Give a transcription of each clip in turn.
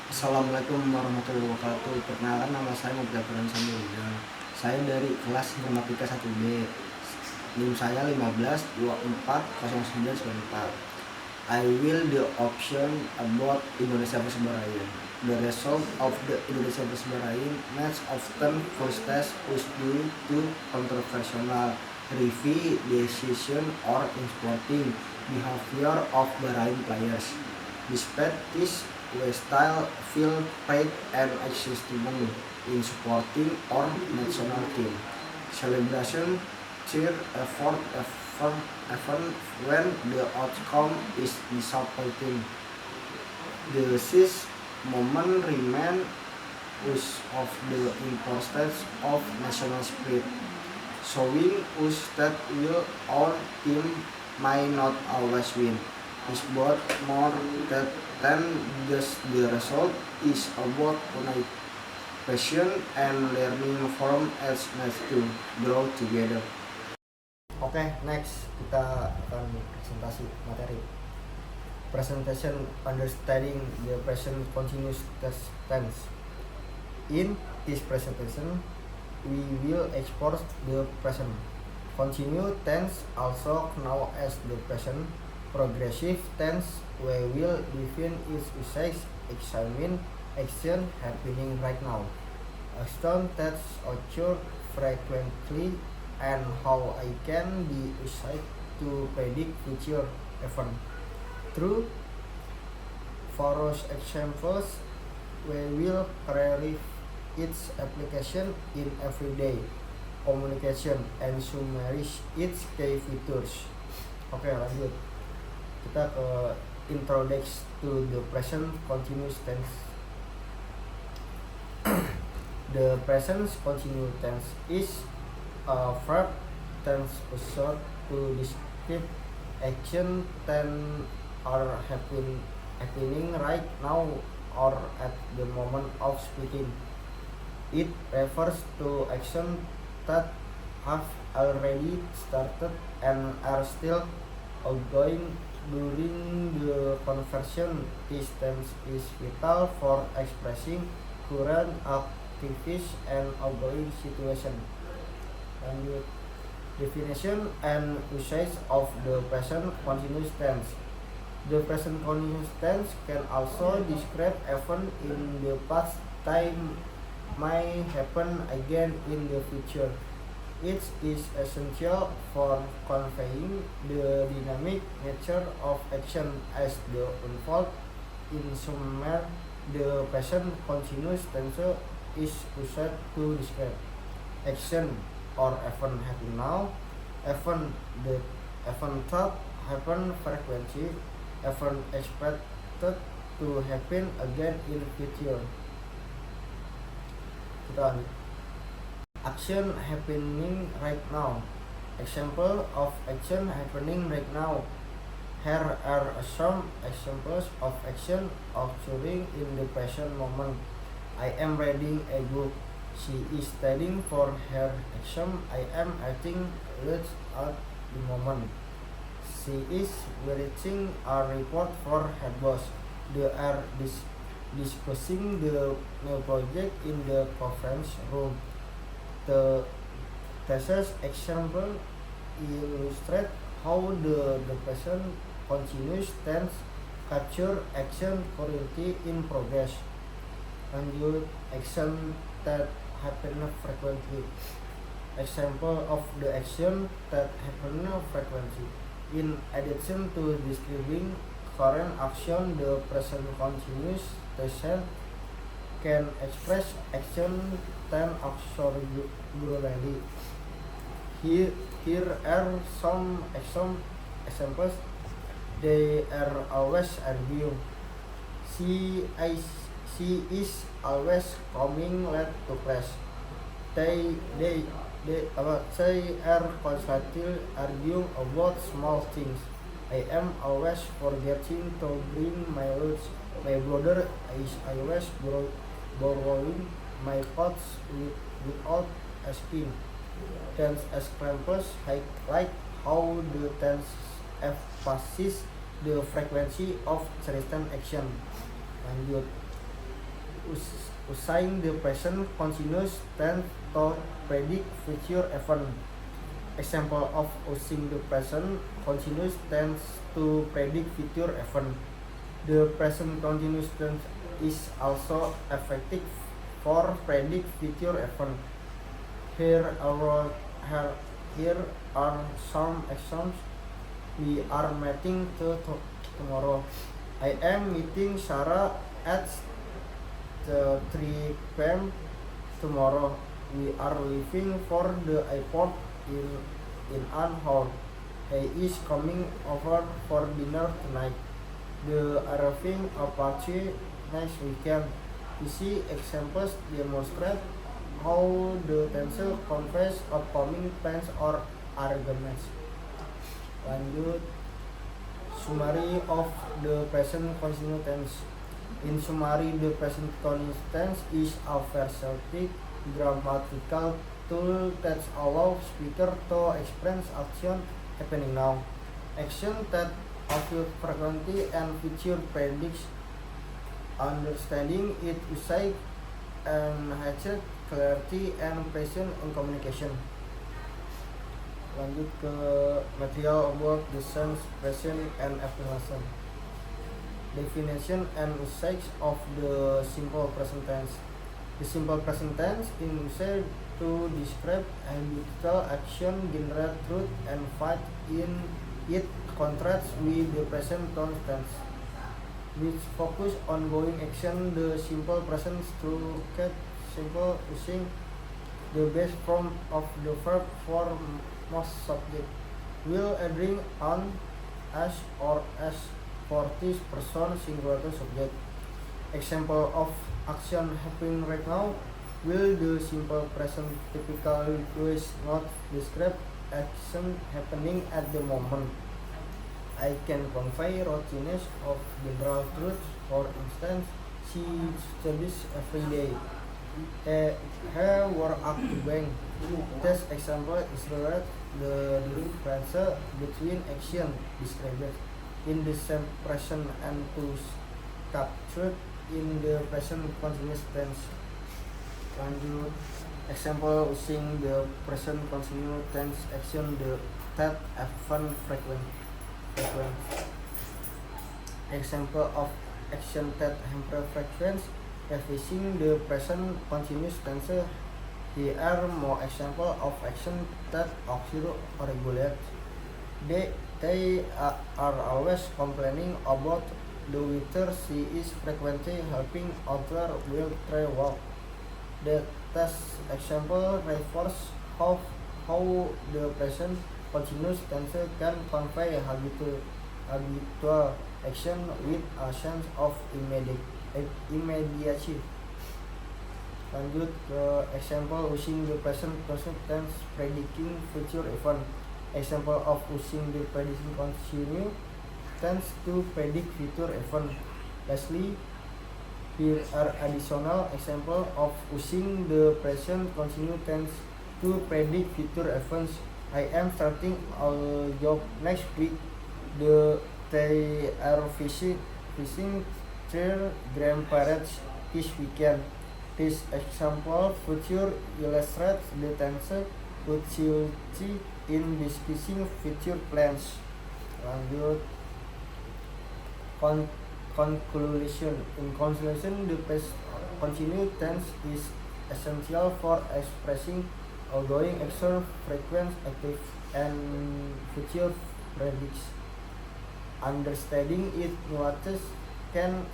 Assalamualaikum warahmatullahi wabarakatuh. Perkenalkan, nama saya Muhammad Fahran Samudra. Saya dari kelas Informatika 1B. NIM saya 15240994. I will the option about Indonesia versus Bahrain. The result of the Indonesia versus Bahrain match often frustrates us due to controversial referee decision or sporting behavior of Bahrain players. Despite this, we still feel pride and excitement in supporting our national team. Celebration, cheer, effort when the outcome is disappointing. This moment remains us of the importance of national spirit, showing us that our team might not always win. Is but more than just the result, is about unity, passion, and learning from as match to grow together. Oke, next kita akan presentasi materi. Presentation understanding the present continuous tense. In this presentation, we will explore the present continuous tense, also known as the present progressive tense. We will define its usage, examine action happening right now, action that occur frequently, and how I can be used to predict future events. Through various examples, we will relieve its application in everyday communication and summarize its key features. Oke, lanjut. Kita ke introduce to the present continuous tense. The present continuous tense is a verb tense used to describe action that are happening right now or at the moment of speaking. It refers to action that have already started and are still ongoing during the conversation. This tense is vital for expressing current activities and ongoing situation. Lanjut. Definition and usage of the present continuous tense. The present continuous tense can also describe events in the past time may happen again in the future. It is essential for conveying the dynamic nature of action as the unfold. In summary, the present continuous tense is used to describe action or event happening now, event that happen frequently, event expected to happen again in future. Kita lanjut. Action happening right now. Example of action happening right now. Here are some examples of action occurring in the present moment. I am reading a book. She is studying for her exam. I am acting late at the moment. She is writing a report for her boss. They are discussing the new project in the conference room. The thesis example illustrate how the present continuous tense capture action currently in progress. Lanjut, action that happen frequently. Example of the action that happen frequently. In addition to describing current action, the present continuous tense can express action that occur regularly. Here are some examples. They are always arguing. She is always coming late to class. They are constantly arguing about small things. I am always forgetting to bring my lunch. My brother is always borrowing my pots without asking. Tense examples highlight how the tense emphasizes the frequency of certain action. Lanjut. using the present continuous tense to predict future event. Example of using the present continuous tense to predict future event. The present continuous tense is also effective for predict future event. Here are some examples. We are meeting tomorrow. I am meeting Sarah at 3 p.m. tomorrow. We are leaving for the airport in an hour. He is coming over for dinner tonight. The arriving Apache next weekend. Easy examples demonstrate how the tense conveys upcoming plans or arguments. Lanjut, summary of the present continuous tense. In summary, the present continuous tense is a versatile grammatical tool that allows speaker to express action happening now. Action that occur frequently and future predicts. Understanding it usage enhances clarity and precision in communication. Lanjut ke material about the sense, present, and affirmation. Definition and usage of the simple present tense. The simple present tense is used to describe habitual action, general truth, and fact in it contrasts with the present tense, which focus on ongoing action. The simple present structure simple using the base form of the verb for most subject. Will adding on as or as for this person singular subject. Example of action happening right now. Will the simple present typically does not describe action happening at the moment. I can convey routineness of general truth. For instance, she studies every day. Her work at the bank. This example illustrates the difference between action described in the same present and to captured in the present continuous tense. Lanjut, example using the present continuous tense action that event frequent. Example of action that hamper frequency. Using the present continuous tense. Here are more examples of action that occur regularly. They are always complaining about the weather. She is frequently helping others with their work. The test example refers how the present continuous tense can convey habitual action with a sense of immediacy. Lanjut ke example using the present continuous tense predicting future event. Example of using the prediction continuous tense to predict future event. Lastly, here are additional examples of using the present continuous tense to predict future events. I am starting a job next week. They are visiting their grandparents this weekend. This example future illustrates the tense utility in discussing future plans. Lanjut, conclusion. In conclusion, the past continuous tense is essential for expressing ongoing action, frequent, active, and future predicts. Understanding it nuances can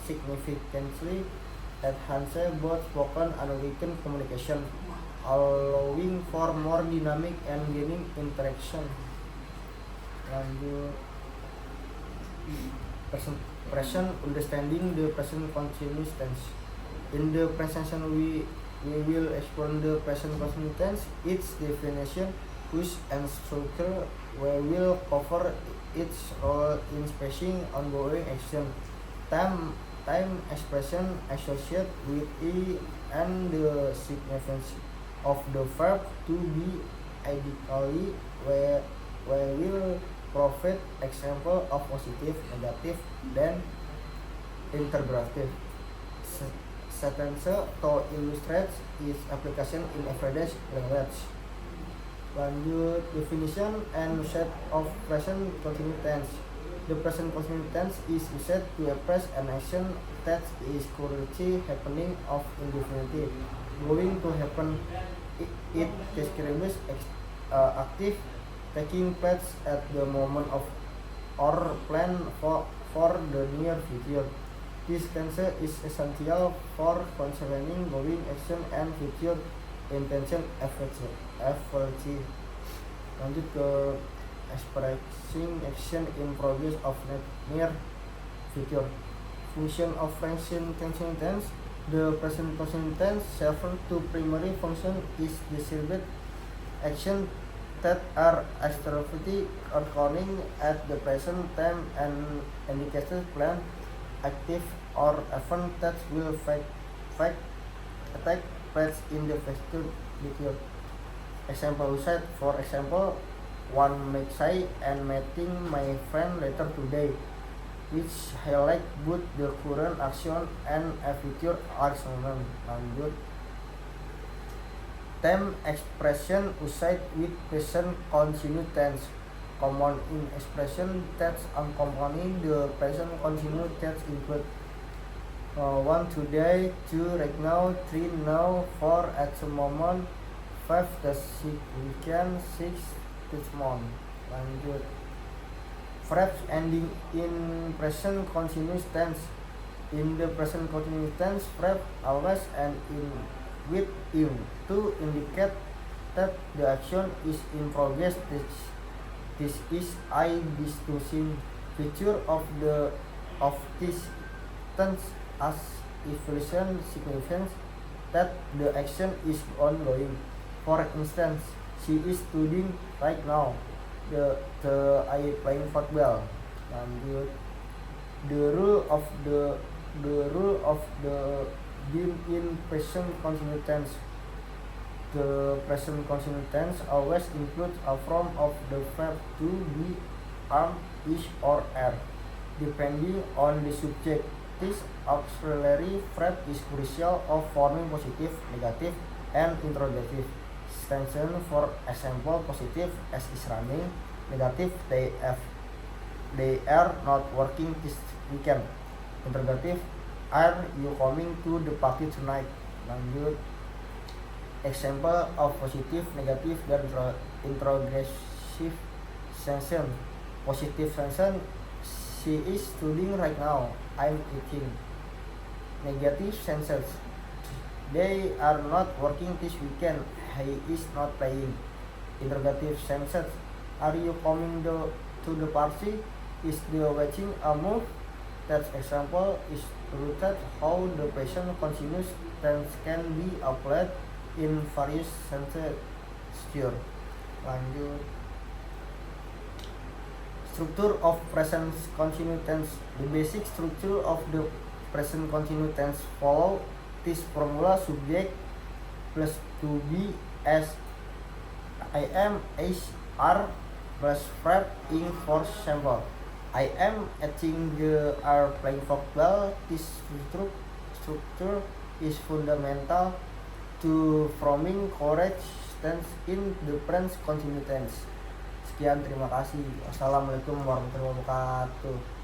significantly enhance both spoken and written communication, allowing for more dynamic and gaining interaction. Lanjut, present understanding the present continuous tense. In the presentation we will explore the present continuous tense, its definition, use and structure. We will cover its role in spacing ongoing action, time expression associated with it, and the significance of the verb to be ideally. We will provide example of positive, negative, dan interrogative. sentence to illustrate its application in everyday language. Lanjut, definition and usage of present continuous tense. The present continuous tense is used to express an action that is currently happening of indefinite. Going to happen. It describes active taking place at the moment of or plan for the near future. This tense is essential for concerning going action and future intention efficiency. Lanjut ke expressing action in progress of near future. Function of present continuous tense. The present continuous tense serves two primary functions: is described action that are extraordinary occurring at the present time and indicated plan active or event that will take place in the future. Example used, for example, one might say, "I'm meeting my friend later today," which highlight both the current action and a future action. Lanjut, time expression used with present continuous tense. Common in expression that accompany the present continuous tense include 1 today, 2 right now, 3 now, 4 at the moment, 5 this weekend, 6 this month. Lanjut, verbs ending in present continuous tense. In the present continuous tense, verb always end in with "in" to indicate that the action is in progress. This is a distinguishing feature of this tense, as evolution signifies that the action is ongoing. For instance, she is studying right now. I playing football. Lanjut, the rule of the game in present continuous tense. The present continuous tense always includes a form of the verb to be, am, is, or are, depending on the subject. This auxiliary verb is crucial of forming positive, negative, and interrogative tenses. For example, positive, "S is running," negative, they are not working this weekend. Interrogative, "Are you coming to the party tonight?" Lanjut, example of positive, negative, dan interrogative sentence. Positive sentence, she is studying right now. I'm eating. Negative sentence, they are not working this weekend. He is not playing. Interrogative sentence, are you coming to the party? Is the watching a move? That example is illustrates how the present continuous tense can be applied in various sentences. Lanjut, structure of present continuous tense. The basic structure of the present continuous tense follow this formula: subject plus to be as I am, is, are plus verb in. For example, I am eating, are playing football. This structure is fundamental to forming correct tense in the present continuous tense. Sekian, terima kasih. Wassalamualaikum warahmatullahi wabarakatuh.